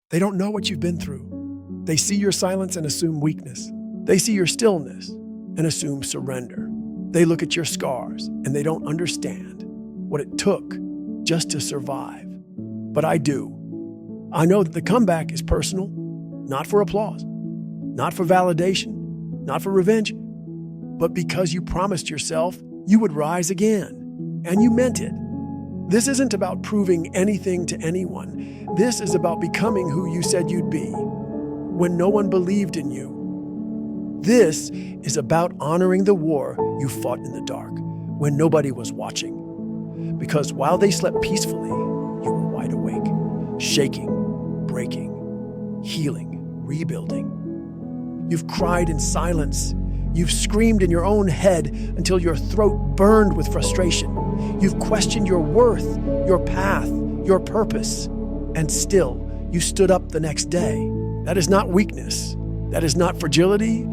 They don't know what you've been through. They see your silence and assume weakness. They see your stillness and assume surrender. They look at your scars and they don't understand what it took just to survive. But I do. I know that the comeback is personal, not for applause, not for validation, not for revenge, but because you promised yourself you would rise again, and you meant it. This isn't about proving anything to anyone. This is about becoming who you said you'd be when no one believed in you. This is about honoring the war you fought in the dark when nobody was watching. Because while they slept peacefully, you were wide awake, shaking, breaking, healing, rebuilding. You've cried in silence. You've screamed in your own head until your throat burned with frustration. You've questioned your worth, your path, your purpose, and still you stood up the next day. That is not weakness. That is not fragility.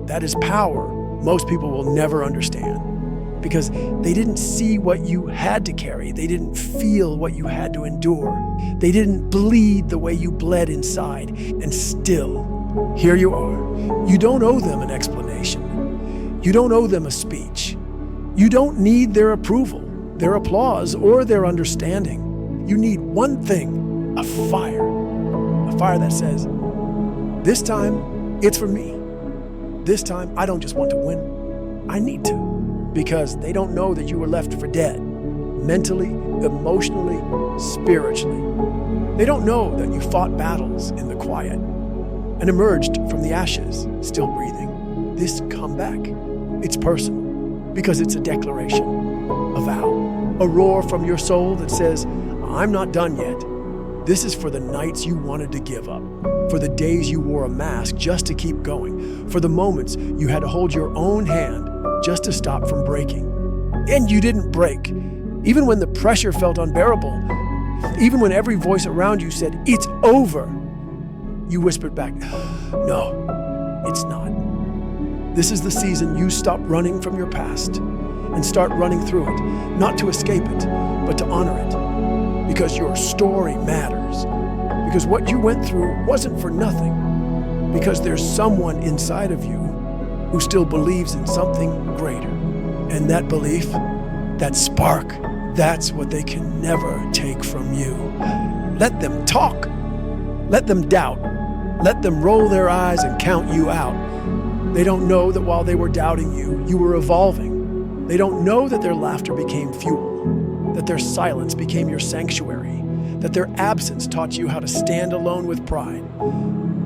That is power most people will never understand because they didn't see what you had to carry. They didn't feel what you had to endure. They didn't bleed the way you bled inside. And still, here you are. You don't owe them an explanation. You don't owe them a speech. You don't need their approval, their applause, or their understanding. You need one thing, a fire that says, this time, it's for me. This time, I don't just want to win, I need to. Because they don't know that you were left for dead, mentally, emotionally, spiritually. They don't know that you fought battles in the quiet and emerged from the ashes, still breathing. This comeback, it's personal because it's a declaration, a vow, a roar from your soul that says, I'm not done yet. This is for the nights you wanted to give up, for the days you wore a mask just to keep going, for the moments you had to hold your own hand just to stop from breaking. And you didn't break, even when the pressure felt unbearable, even when every voice around you said, it's over. You whispered back, no, it's not. This is the season you stop running from your past and start running through it, not to escape it, but to honor it. Because your story matters. Because what you went through wasn't for nothing. Because there's someone inside of you who still believes in something greater. And that belief, that spark, that's what they can never take from you. Let them talk. Let them doubt. Let them roll their eyes and count you out. They don't know that while they were doubting you, you were evolving. They don't know that their laughter became fuel, that their silence became your sanctuary, that their absence taught you how to stand alone with pride.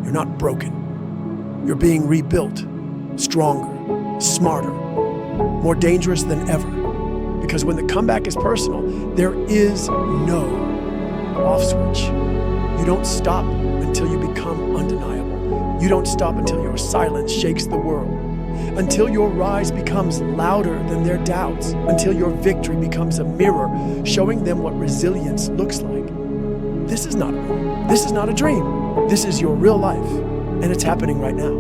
You're not broken. You're being rebuilt, stronger, smarter, more dangerous than ever. Because when the comeback is personal, there is no off switch. You don't stop until you become undeniable. You don't stop until your silence shakes the world. Until your rise becomes louder than their doubts. Until your victory becomes a mirror showing them what resilience looks like. This is not a dream. This is your real life, and it's happening right now.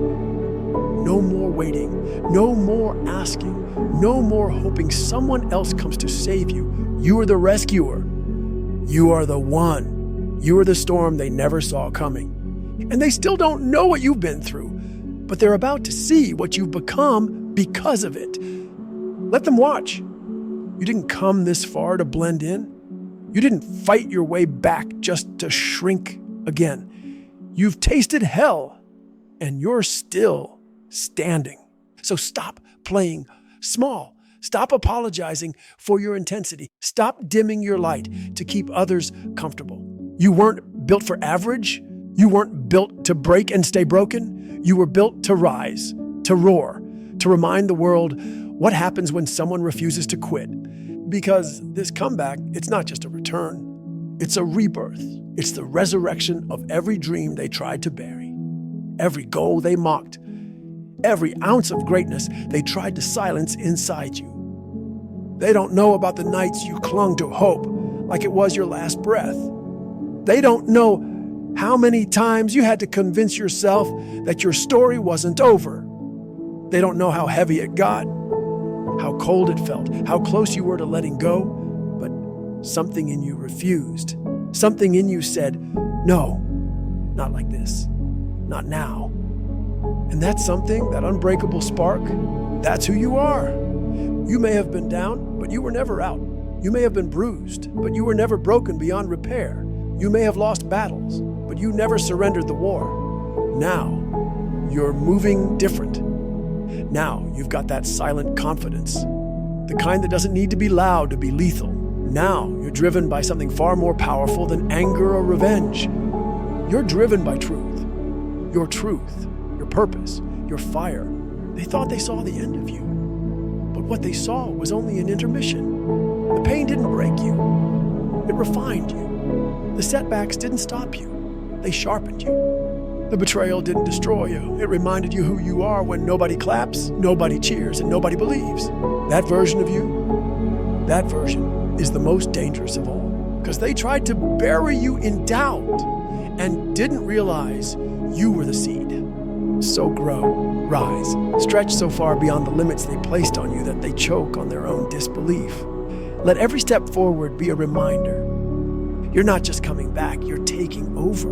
No more waiting, no more asking, no more hoping someone else comes to save you. You are the rescuer. You are the one. You are the storm they never saw coming. And they still don't know what you've been through, but they're about to see what you've become because of it. Let them watch. You didn't come this far to blend in. You didn't fight your way back just to shrink again. You've tasted hell, and you're still standing. So stop playing small. Stop apologizing for your intensity. Stop dimming your light to keep others comfortable. You weren't built for average. You weren't built to break and stay broken. You were built to rise, to roar, to remind the world what happens when someone refuses to quit. Because this comeback, it's not just a return. It's a rebirth. It's the resurrection of every dream they tried to bury, every goal they mocked, every ounce of greatness they tried to silence inside you. They don't know about the nights you clung to hope like it was your last breath. They don't know how many times you had to convince yourself that your story wasn't over. They don't know how heavy it got, how cold it felt, how close you were to letting go, but something in you refused. Something in you said, no, Not like this. Not now. And that's something, that unbreakable spark, that's who you are. You may have been down, but you were never out. You may have been bruised, but you were never broken beyond repair. You may have lost battles, but you never surrendered the war. Now, you're moving different. Now, you've got that silent confidence, the kind that doesn't need to be loud to be lethal. Now, you're driven by something far more powerful than anger or revenge. You're driven by truth. Your truth, your purpose, your fire. They thought they saw the end of you, but what they saw was only an intermission. The pain didn't break you. It refined you. The setbacks didn't stop you. They sharpened you. The betrayal didn't destroy you. It reminded you who you are when nobody claps, nobody cheers, and nobody believes. That version of you, that version is the most dangerous of all, because they tried to bury you in doubt and didn't realize you were the seed. So grow, rise, stretch so far beyond the limits they placed on you that they choke on their own disbelief. Let every step forward be a reminder. You're not just coming back, you're taking over.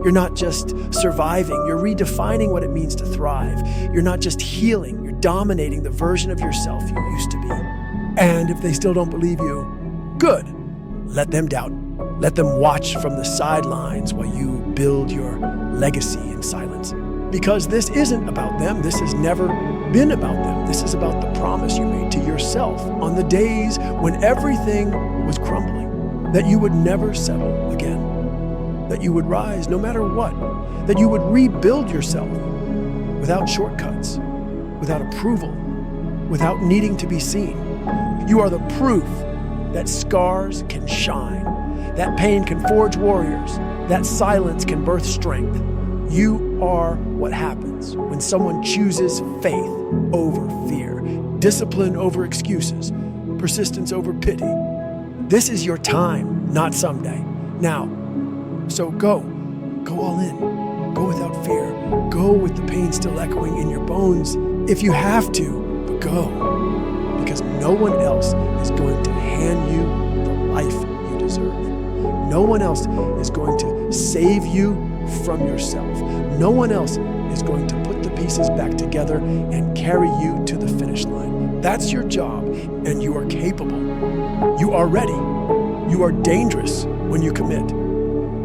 You're not just surviving, you're redefining what it means to thrive. You're not just healing, you're dominating the version of yourself you used to be. And if they still don't believe you, good. Let them doubt. Let them watch from the sidelines while you build your legacy in silence. Because this isn't about them. This has never been about them. This is about the promise you made to yourself on the days when everything was crumbling, that you would never settle again, that you would rise no matter what, that you would rebuild yourself without shortcuts, without approval, without needing to be seen. You are the proof that scars can shine, that pain can forge warriors, that silence can birth strength. You are what happens when someone chooses faith over fear, discipline over excuses, persistence over pity. This is your time, not someday. Now, so go all in. Go without fear. Go with the pain still echoing in your bones if you have to, but go. Because no one else is going to hand you the life you deserve. No one else is going to save you from yourself. No one else is going to put the pieces back together and carry you to the finish line. That's your job, and you are capable. You are ready. You are dangerous when you commit.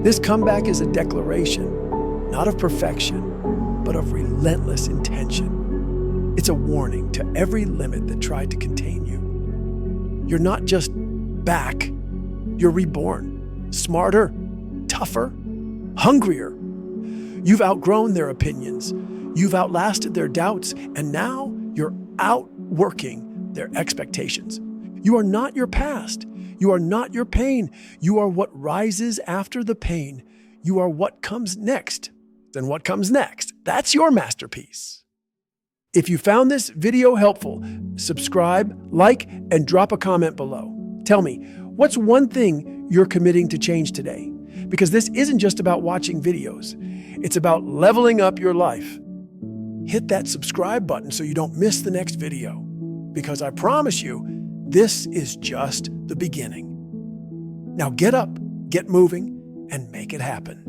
This comeback is a declaration, not of perfection, but of relentless intention. It's a warning to every limit that tried to contain you. You're not just back, you're reborn, smarter, tougher, hungrier. You've outgrown their opinions. You've outlasted their doubts, and now you're outworking their expectations. You are not your past. You are not your pain. You are what rises after the pain. You are what comes next. Then what comes next? That's your masterpiece. If you found this video helpful, subscribe, like, and drop a comment below. Tell me, what's one thing you're committing to change today? Because this isn't just about watching videos. It's about leveling up your life. Hit that subscribe button so you don't miss the next video. Because I promise you, this is just the beginning. Now get up, get moving, and make it happen.